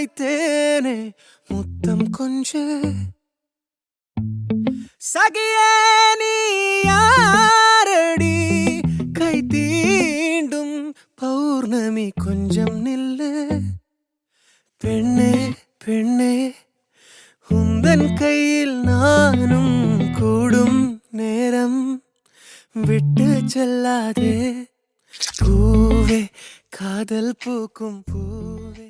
வைத்தேனே முத்தம் கொஞ்ச சகியே நீ யாரடி கை தீண்டும் பௌர்ணமி கொஞ்சம் நில்லு பெண்ணே பெண்ணே உந்தன் கையில் நானும் கூடும் நேரம் விட்டு செல்லாதே பூவே காதல் பூக்கும் பூவே